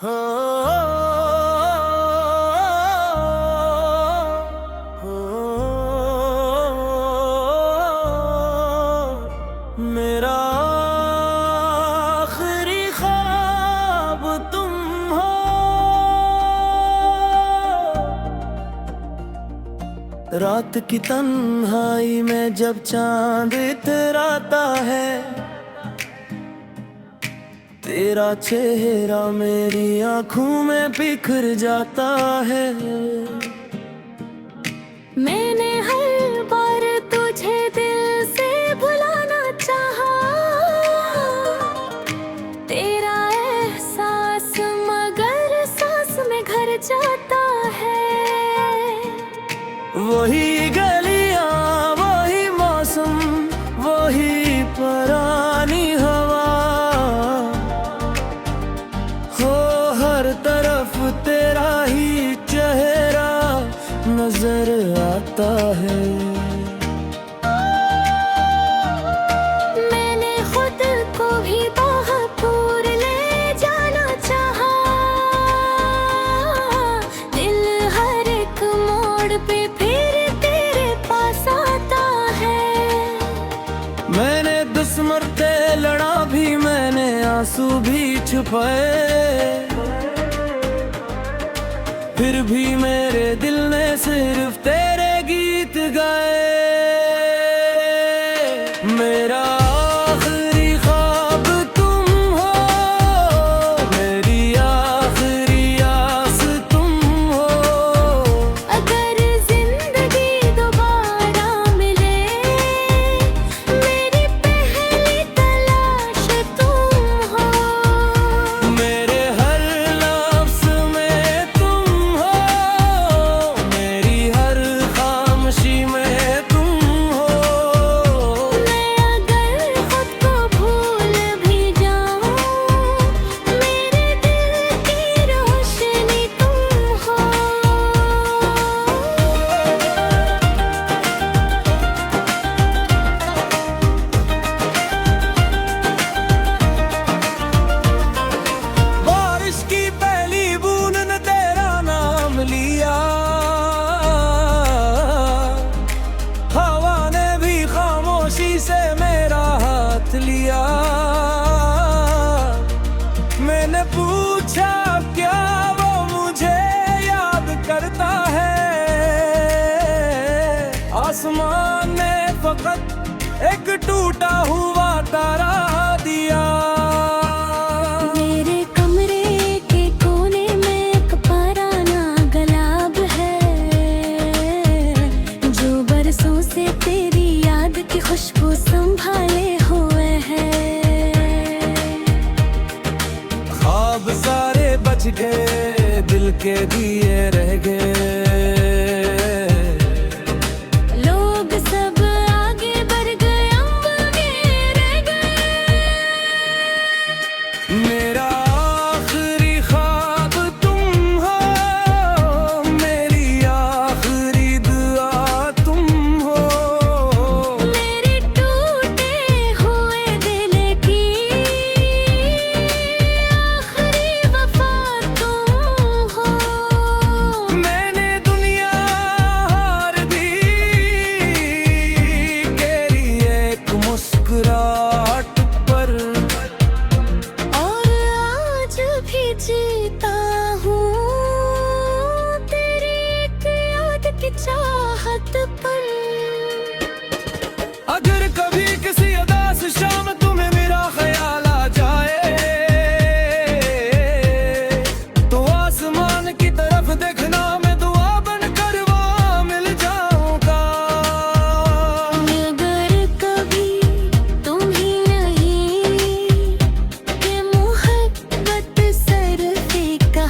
हो, हो, मेरा आखिरी ख्वाब तुम हो। रात की तन्हाई में जब चांद इतराता है, तेरा चेहरा मेरी आंखों में बिखर जाता है। मैंने हर बार तुझे दिल से भुलाना चाहा, तेरा एहसास मगर सांस में घर जाता है। वही गलियां, वही मौसम, वही पुरानी हवा, हो हर तरफ तेरा ही चेहरा नजर आता है। मैंने खुद को भी बाहर ले जाना चाहा, दिल हर एक मोड़ पे फिर तेरे पास आता है। मैंने दुश्मन लड़ा भी, मैंने आंसू भी छुपाए, फिर भी मेरे दिल ने सिर्फ तेरे गीत गाए। मेरा आखिरी ख्वाब तुम हो, मेरी आखिरी आस तुम हो। अगर जिंदगी दोबारा मिले, मेरी पहली तलाश तुम हो। मेरे हर लफ्ज़ में तुम हो, मेरी हर खामोशी में तुम हो। मैं अगर खुद को भूल भी जाऊं, मेरे दिल की रोशनी तुम हो। बारिश की पहली बूंद ने तेरा नाम लिया, हवा ने भी खामोशी से मेरा हाथ लिया। मैंने पूछा क्या वो मुझे याद करता है, आसमान ने फकत एक टूटा हुआ तारा दिया। मेरे कमरे के कोने में एक पुराना गुलाब है, जो बरसों से तेरी याद की खुशबू संभाले हुए है। ख्वाब सारे बच गए, दिल के दिए रह गए। लोग सब आगे बढ़ गए, हम आगे रह गए। मेरा आखिरी ख्वाब तुम हो, मेरी आखिरी दुआ तुम हो। मेरे टूटे हुए दिल की आखिरी वफा तुम हो। मैंने दुनिया हार दी तेरी एक मुस्कुराहट पर, और आज भी जीता हूँ तेरी एक याद की चाहत पर। अगर कभी किसी उदास शाम तुम्हें मेरा ख्याल आ जाए, तो आसमान की तरफ देखना, मैं दुआ बनकर वहाँ मिल जाऊंगा। अगर कभी तुम ही नहीं, ये मोहब्बत सर फीका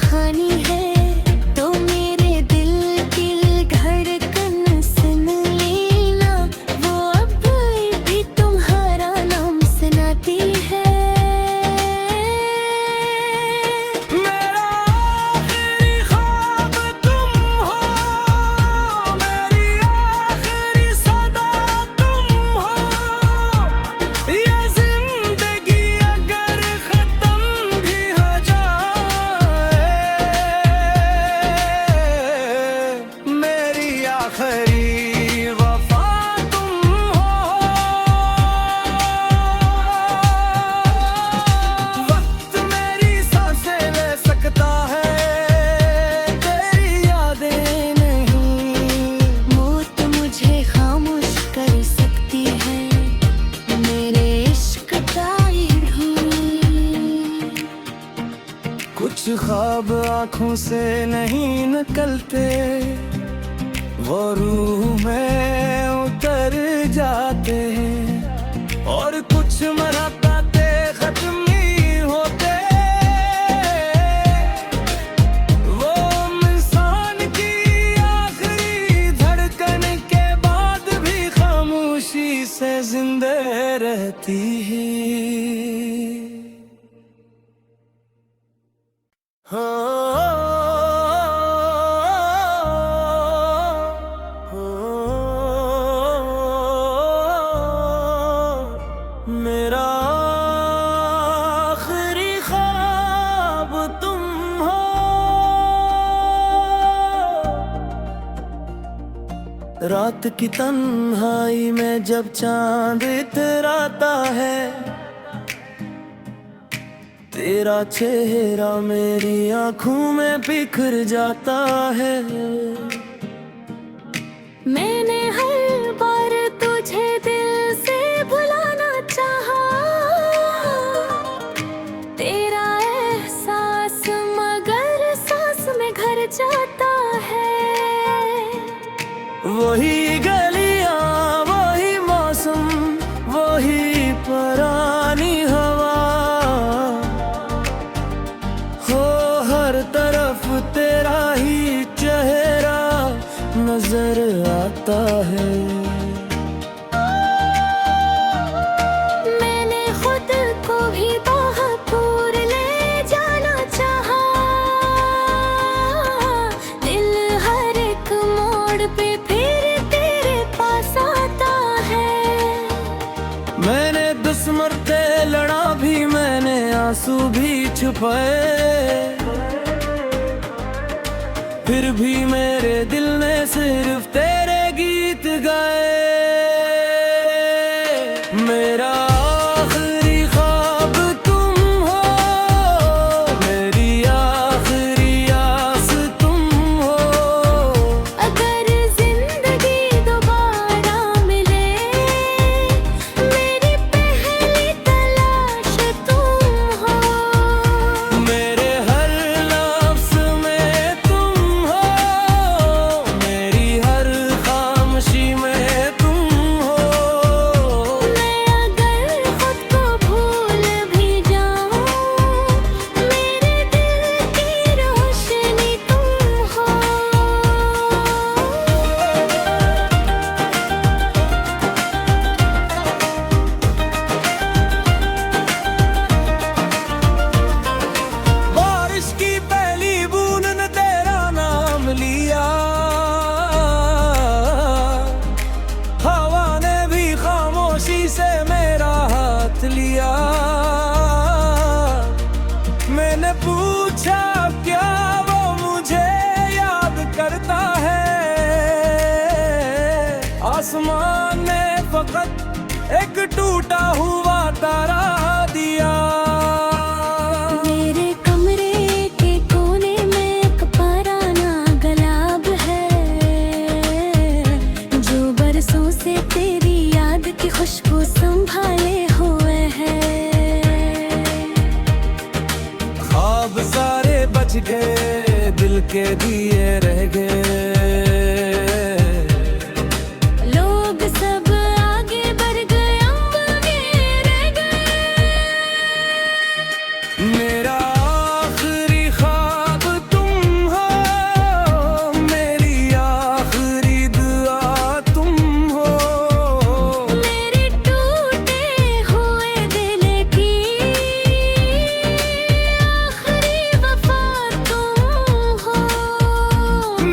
कुछ ख्वाब आंखों से नहीं निकलते, वो रूह में उतर जाते हैं। और कुछ मराते खत्म नहीं होते, वो इंसान की आखिरी धड़कन के बाद भी खामोशी से जिंदा रहती है। मेरा आखिरी ख्वाब तुम हो, रात की तन्हाई में जब चांद इतराता है, तेरा चेहरा मेरी आंखों में बिखर जाता है। मैंने हर बार तुझे दिल से भुलाना चाहा, तेरा एहसास मगर सांस में घर जाता है। वही गलियां, वही मौसम, वही पुरानी हवा, हो हर तरफ तेरा ही चेहरा नजर आता है। मैंने खुद को भी बाहर ले जाना चाहा, दिल हर एक मोड़ पे फिर तेरे पास आता है। मैंने 10 मरते लड़ा भी, मैंने आंसू भी छुपाए, फिर भी मेरे दिल ने सिर्फ तेरे गीत गाए। मेरा आखिरी ख्वाब तुम हो, मेरी आखिरी आस तुम हो। अगर जिंदगी दोबारा मिले, मेरी पहली तलाश तुम हो। मेरे हर लफ्ज़ में तुम हो, मेरी हर खामोशी में तुम हो। मैं अगर खुद को भूल भी जाऊं, मेरे दिल की रोशनी तुम हो। बारिश की पहली बूंद ने तेरा नाम लिया, हवा ने भी खामोशी से मेरा हाथ लिया। मैंने पूछा क्या वो मुझे याद करता है, आसमान ने फकत एक टूटा हुआ तारा दिया। मेरे कमरे के कोने में एक पुराना गुलाब है, जो बरसों से तेरी याद की खुशबू संभाले हुए है। ख्वाब सारे बच गए, दिल के दिए रह गए। लोग सब आगे बढ़ गए, अम्बे रह गए। मेरा आखिरी ख्वाब तुम हो, मेरी आखिरी दुआ तुम हो। मेरे टूटे हुए दिल की आखिरी वफा तुम हो।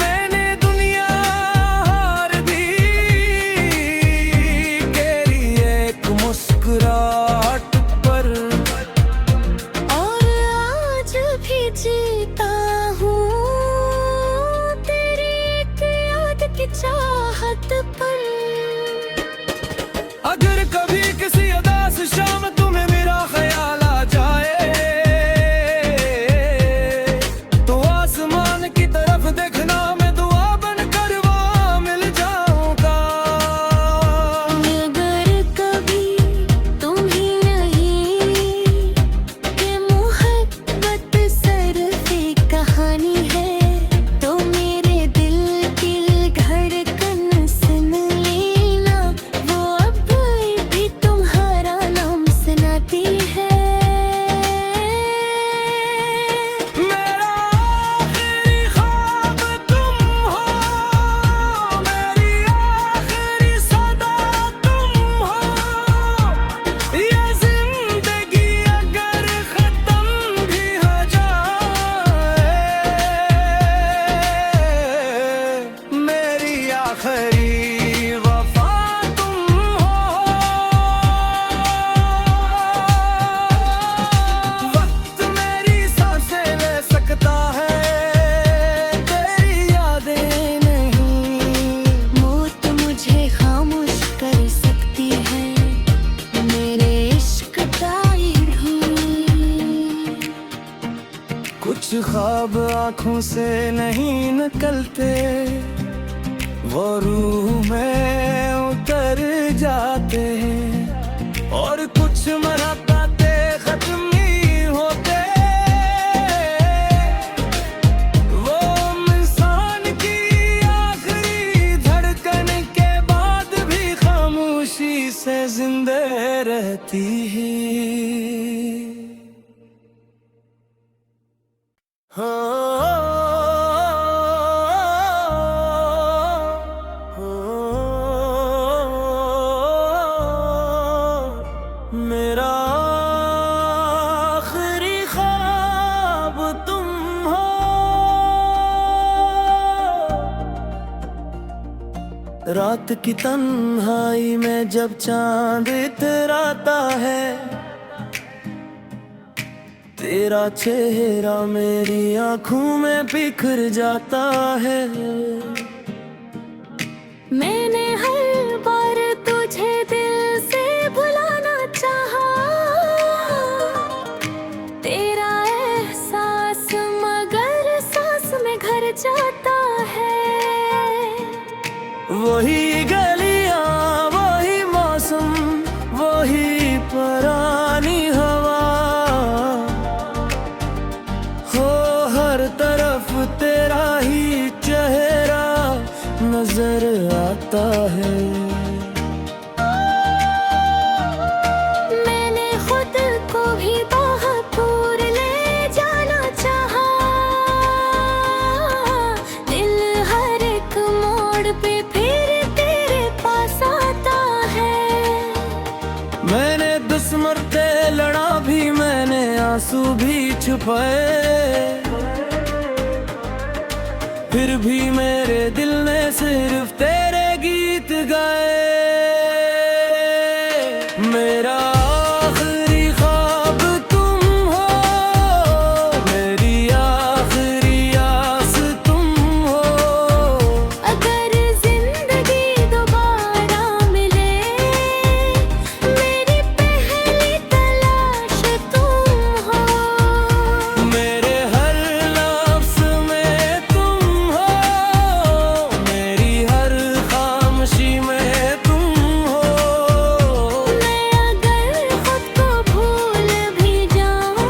मैंने दुनिया कुछ ख्वाब आंखों से नहीं निकलते, वो रूह में उतर जाते हैं। और कुछ मुलाकाते खत्म नहीं होते, वो इंसान की आखिरी धड़कन के बाद भी खामोशी से जिंदे रहती है। मेरा आखिरी ख्वाब तुम हो, रात की तन्हाई में जब चांद इतराता है, तेरा चेहरा मेरी आंखों में बिखर जाता है। मैंने हर बार तुझे दिल से भुलाना चाहा, तेरा एहसास मगर सांस में घर जाता है। वही गलियां, वही मौसम, वही पुरानी हवा, हो हर तरफ तेरा ही चेहरा नजर आता है। मैंने खुद को भी बहुत दूर ले जाना चाहा, दिल हर एक मोड़ पे फिर तेरे पास आता है। मैंने दुश्मन लड़ा भी, मैंने आंसू भी छुपाए, फिर भी मेरे दिल ने सिर्फ तेरे गीत गाए। मेरा आखिरी ख्वाब तुम हो, मेरी आखिरी आस तुम हो। अगर जिंदगी दोबारा मिले, मेरी पहली तलाश तुम हो। मेरे हर लफ्ज़ में तुम हो, मेरी हर खामोशी में तुम हो। मैं अगर खुद को भूल भी जाऊं,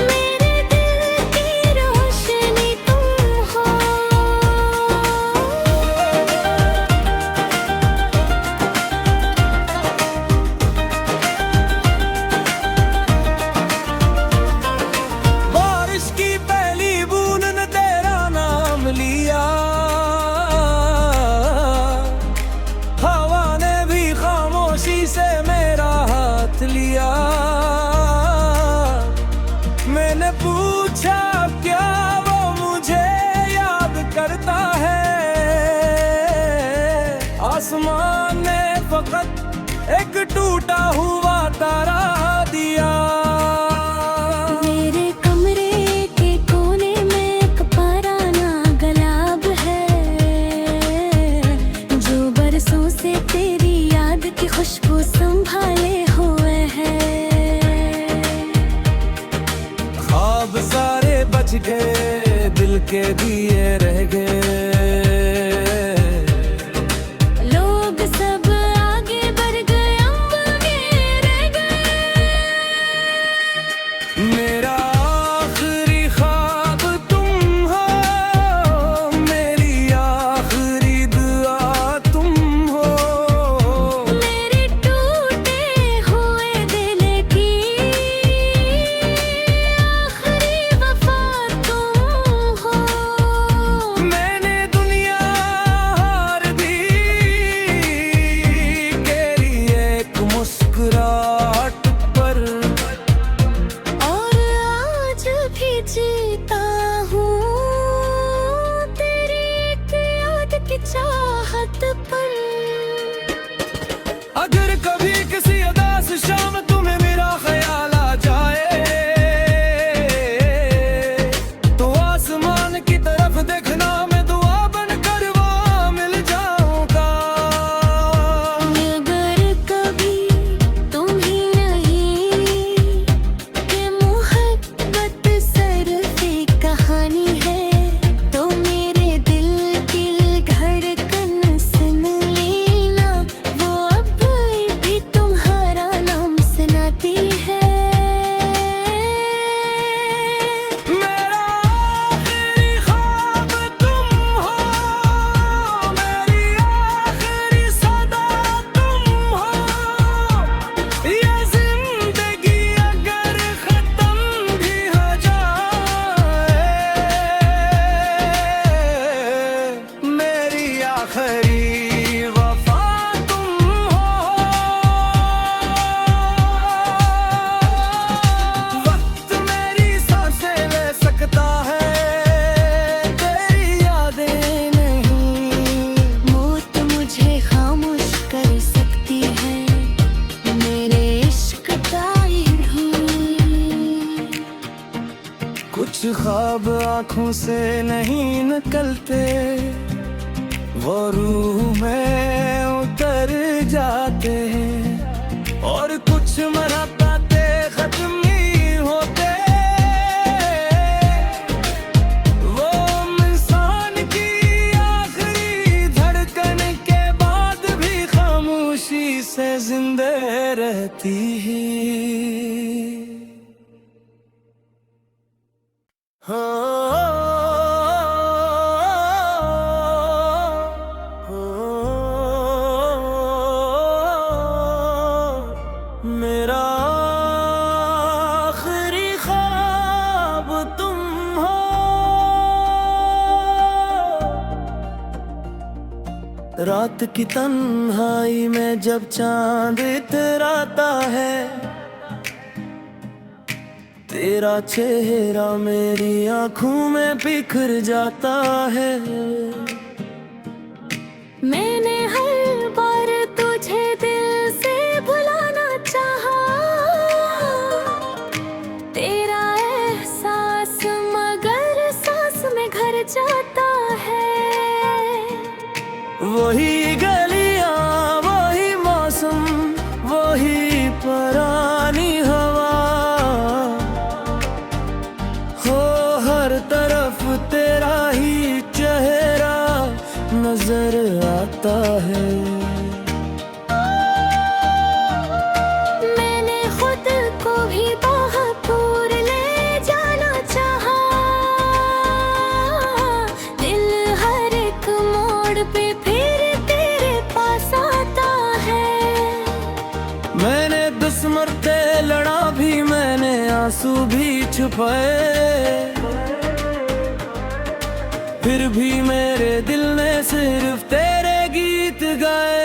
मेरे दिल की रोशनी तुम हो। बारिश की पहली बूंद ने तेरा नाम लिया, हवा ने भी खामोशी से मेरा हाथ लिया। मैंने पूछा क्या वो मुझे याद करता है, आसमान ने फकत एक टूटा हुआ तारा दिया। मेरे कमरे के कोने में एक पुराना गुलाब है, जो बरसों से तेरी याद की खुशबू संभाले हुए है। ख्वाब सारे बच गए, दिल के दिए रह गए। लोग सब आगे बढ़ गए, हम आगे रह गए। मेरा आखिरी ख्वाब तुम हो, मेरी आखिरी दुआ तुम हो। मेरे टूटे हुए दिल की आखिरी वफा तुम हो। मैंने ख्वाब आंखों से नहीं निकलते, वो रूह में उतर जाते हैं। और कुछ मुलाकाते खत्म नहीं होते, वो इंसान की आखिरी धड़कन के बाद भी खामोशी से जिंदा रहती है। मेरा आखिरी ख्वाब तुम हो, रात की तन्हाई में जब चांद इतराता है, तेरा चेहरा मेरी आंखों में बिखर जाता है। मैंने हर बार तुझे दिल से भुलाना चाहा, तेरा एहसास मगर सांस में घर जाता है। वही गलियां, वही मौसम, वही पुरानी हवा, हो हर तरफ तेरा ही चेहरा नजर आता है। मैंने खुद को भी बहुत दूर ले जाना चाहा, दिल हर एक मोड़ पे फिर तेरे पास आता है। मैंने दुश्मन लड़ा भी, मैंने आंसू भी छुपाए, फिर भी मेरे दिल ने सिर्फ तेरे गीत गाए।